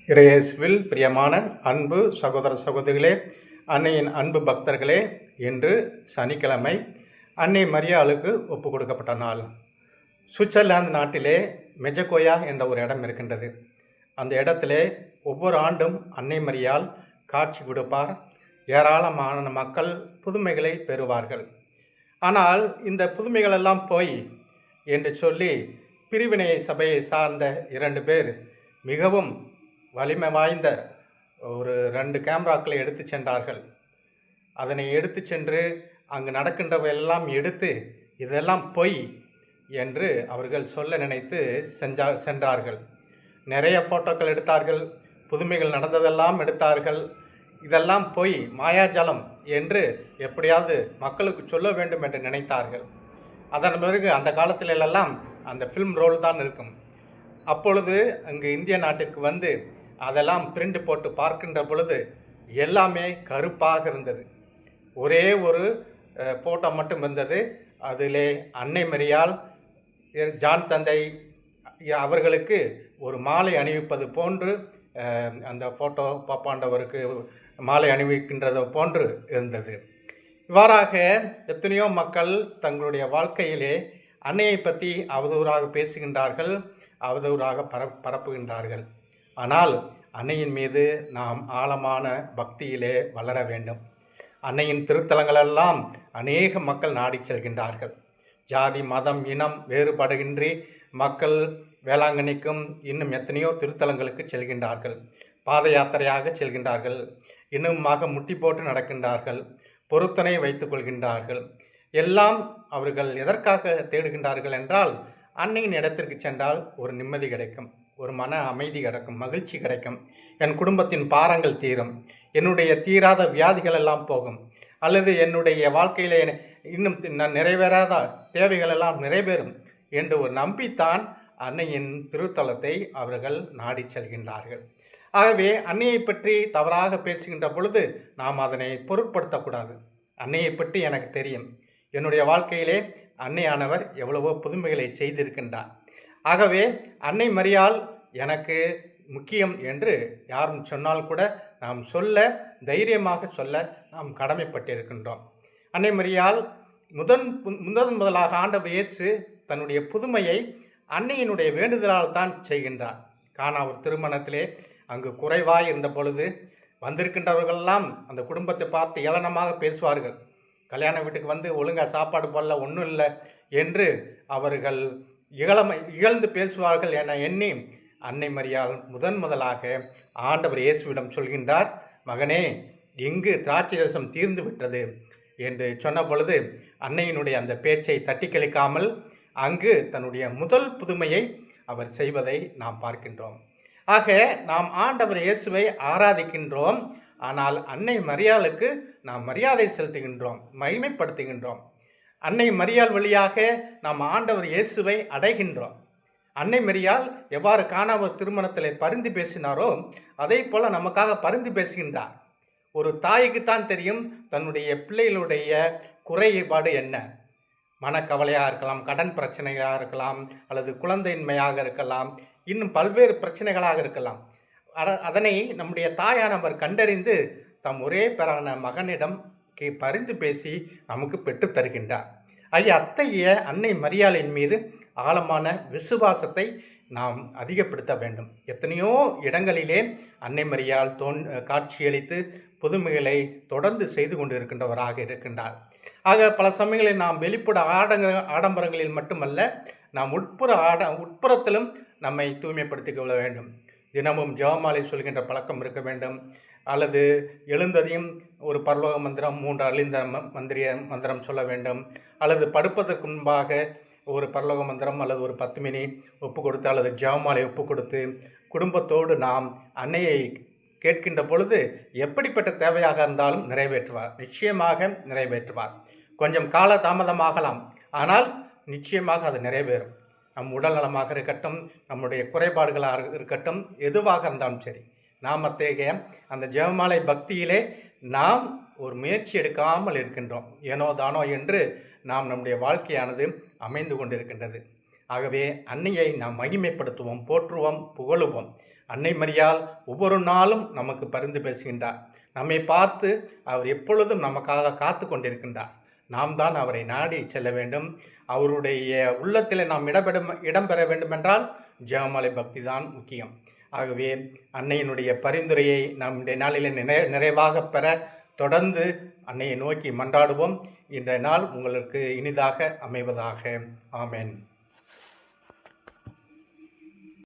இறையேசுவில் பிரியமான அன்பு சகோதர சகோதரிகளே, அன்னையின் அன்பு பக்தர்களே, இன்று சனிக்கிழமை அன்னை மரியாளுக்கு ஒப்பு கொடுக்கப்பட்ட நாள். சுவிட்சர்லாந்து நாட்டிலே மெஜகோயா என்ற ஒரு இடம் இருக்கின்றது. அந்த இடத்திலே ஒவ்வொரு ஆண்டும் அன்னை மரியாள் காட்சி கொடுப்பார். ஏராளமான மக்கள் புதுமைகளை பெறுவார்கள். ஆனால் இந்த புதுமைகளெல்லாம் போய் என்று சொல்லி பிரிவினை சபையை சார்ந்த 2 பேர் மிகவும் வலிமை வாய்ந்த ஒரு 2 கேமராக்களை எடுத்து சென்றார்கள். அதனை எடுத்து சென்று அங்கு நடக்கின்றவையெல்லாம் எடுத்து இதெல்லாம் பொய் என்று அவர்கள் சொல்ல நினைத்து சென்றார்கள். நிறைய ஃபோட்டோக்கள் எடுத்தார்கள், புதுமைகள் நடந்ததெல்லாம் எடுத்தார்கள். இதெல்லாம் பொய், மாயாஜலம் என்று எப்படியாவது மக்களுக்கு சொல்ல வேண்டும் என்று நினைத்தார்கள். அதன் பிறகு அந்த காலத்திலெல்லாம் அந்த ஃபில்ம் ரோல் தான் இருக்கும். அப்பொழுது அங்கு இந்திய நாட்டிற்கு வந்து அதெல்லாம் பிரிண்ட் போட்டு பார்க்கின்ற பொழுது எல்லாமே கருப்பாக இருந்தது. ஒரே ஒரு ஃபோட்டோ மட்டும் இருந்தது. அதிலே அன்னை மரியாள் ஜான் தந்தை அவர்களுக்கு ஒரு மாலை அணிவிப்பது போன்று அந்த ஃபோட்டோ பாப்பாண்டவருக்கு மாலை அணிவிக்கின்றது போன்று இருந்தது. இவ்வாறாக எத்தனையோ மக்கள் தங்களுடைய வாழ்க்கையிலே அன்னையை பற்றி அவதூறாக பேசுகின்றார்கள், அவதூறாக பரப்புகின்றார்கள். ஆனால் அன்னையின் மீது நாம் ஆழமான பக்தியிலே வளர வேண்டும். அன்னையின் திருத்தலங்களெல்லாம் அநேக மக்கள் நாடி செல்கின்றார்கள். ஜாதி மதம் இனம் வேறுபாடுகின்றி மக்கள் வேளாங்கண்ணிக்கும் இன்னும் எத்தனையோ திருத்தலங்களுக்கு செல்கின்றார்கள். பாத யாத்திரையாக செல்கின்றார்கள். இன்னுமாக முட்டி போட்டு நடக்கின்றார்கள். பொருத்தனை வைத்துக் கொள்கின்றார்கள். எல்லாம் அவர்கள் எதற்காக தேடுகின்றார்கள் என்றால், அன்னையின் இடத்திற்கு சென்றால் ஒரு நிம்மதி கிடைக்கும், ஒரு மன அமைதி கிடைக்கும், மகிழ்ச்சி கிடைக்கும், என் குடும்பத்தின் பாரங்கள் தீரும், என்னுடைய தீராத வியாதிகள் எல்லாம் போகும், அல்லது என்னுடைய வாழ்க்கையிலே இன்னும் நிறைவேறாத தேவைகள் எல்லாம் நிறைவேறும் என்று ஒரு நம்பித்தான் அன்னையின் திருத்தலத்தை அவர்கள் நாடி செல்கின்றார்கள். ஆகவே அன்னையை பற்றி தவறாக பேசுகின்ற பொழுது நாம் அதனை பொருட்படுத்தக்கூடாது. அன்னையை பற்றி எனக்கு தெரியும், என்னுடைய வாழ்க்கையிலே அன்னையானவர் எவ்வளவோ புதுமைகளை செய்திருக்கின்றார். ஆகவே அன்னை மரியாள் எனக்கு முக்கியம் என்று யாரும் சொன்னால் கூட நாம் சொல்ல, தைரியமாக சொல்ல நாம் கடமைப்பட்டிருக்கின்றோம். அன்னை மரியாள் முதலாக ஆண்டவர் இயேசு தன்னுடைய புதுமையை அன்னையினுடைய வேண்டுதலால் தான் செய்கின்றார். கானா ஒரு திருமணத்திலே அங்கு குறைவாய் இருந்த பொழுது வந்திருக்கின்றவர்களெல்லாம் அந்த குடும்பத்தை பார்த்து ஏளனமாக பேசுவார்கள். கல்யாண வீட்டுக்கு வந்து ஒழுங்காக சாப்பாடு போடல, ஒன்றும் இல்லை என்று அவர்கள் இகழ்ந்து பேசுவார்கள் என எண்ணி அன்னை மரியாள் முதலாக ஆண்டவர் இயேசுவிடம் சொல்கின்றார், மகனே, இங்கு திராட்சை ரசம் தீர்ந்து விட்டது என்று சொன்ன பொழுது அன்னையினுடைய அந்த பேச்சை தட்டி கழிக்காமல் அங்கு தன்னுடைய முதல் புதுமையை அவர் செய்வதை நாம் பார்க்கின்றோம். ஆக நாம் ஆண்டவர் இயேசுவை ஆராதிக்கின்றோம், ஆனால் அன்னை மரியாளுக்கு நாம் மரியாதை செலுத்துகின்றோம், மகிமைப்படுத்துகின்றோம். அன்னை மரியாள் வழியாக நாம் ஆண்டவர் இயேசுவை அடைகின்றோம். அன்னை மரியாள் எவ்வாறு கானாவூர் திருமணத்தில் பரிந்து பேசினாரோ அதே போல நமக்காக பரிந்து பேசுகின்றார். ஒரு தாய்க்குத்தான் தெரியும் தன்னுடைய பிள்ளைகளுடைய குறைபாடு என்ன. மனக்கவலையாக இருக்கலாம், கடன் பிரச்சனையாக இருக்கலாம், அல்லது குழந்தையின்மையாக இருக்கலாம், இன்னும் பல்வேறு பிரச்சனைகளாக இருக்கலாம். அதனை நம்முடைய தாயானவர் கண்டறிந்து தம் ஒரே பேரான மகனிடம் பரிந்து பேசி நமக்கு பெற்றுத் தருகின்றார். அத்தகைய அன்னை மரியாளின் மீது ஆழமான விசுவாசத்தை நாம் அதிகப்படுத்த வேண்டும். எத்தனையோ இடங்களிலே அன்னை மரியாள் காட்சியளித்து புதுமைகளை தொடர்ந்து செய்து கொண்டு இருக்கின்றவராக இருக்கின்றார். ஆக பல சமயங்களில் நாம் வெளிப்புற ஆடம்பரங்களில் மட்டுமல்ல, நாம் உட்புறத்திலும் நம்மை தூய்மைப்படுத்திக் கொள்ள வேண்டும். தினமும் ஜெபமாலை சொல்கின்ற பழக்கம் இருக்க வேண்டும். அல்லது எழுந்ததையும் ஒரு பரலோக மந்திரம், 3 அழிந்த மந்திரம் சொல்ல வேண்டும். அல்லது படுப்பதற்கு முன்பாக ஒரு பரலோக மந்திரம் அல்லது ஒரு 10 மினி ஒப்பு கொடுத்து அல்லது ஜெபமாலை ஒப்பு கொடுத்து குடும்பத்தோடு நாம் அன்னையை கேட்கின்ற பொழுது எப்படிப்பட்ட தேவையாக இருந்தாலும் நிறைவேற்றுவார், நிச்சயமாக நிறைவேற்றுவார். கொஞ்சம் கால தாமதமாகலாம், ஆனால் நிச்சயமாக அது நிறைவேறும். நம் உடல் நலமாக இருக்கட்டும், நம்முடைய குறைபாடுகளாக இருக்கட்டும், எதுவாக இருந்தாலும் சரி, நாம் அத்தகைய அந்த ஜெபமாலை பக்தியிலே நாம் ஒரு முயற்சி எடுக்காமல் இருக்கின்றோம். ஏனோ தானோ என்று நாம் நம்முடைய வாழ்க்கையானது அமைந்து கொண்டிருக்கின்றது. ஆகவே அன்னையை நாம் மகிமைப்படுத்துவோம், போற்றுவோம், புகழுவோம். அன்னை மரியாள் ஒவ்வொரு நாளும் நமக்கு பரிந்து பேசுகின்றார். நம்மை பார்த்து அவர் எப்பொழுதும் நமக்காக காத்து கொண்டிருக்கின்றார். நாம் தான் அவரை நாடி செல்ல வேண்டும். அவருடைய உள்ளத்தில் நாம் இடம்பெற வேண்டுமென்றால் ஜெபமாலை பக்தி தான் முக்கியம். ஆகவே அன்னையினுடைய பரிந்துரையை நம்முடைய நாளில் நிறைவாக பெற தொடர்ந்து அன்னையை நோக்கி மன்றாடுவோம். இந்த நாள் உங்களுக்கு இனிதாக அமைவதாக. ஆமென்.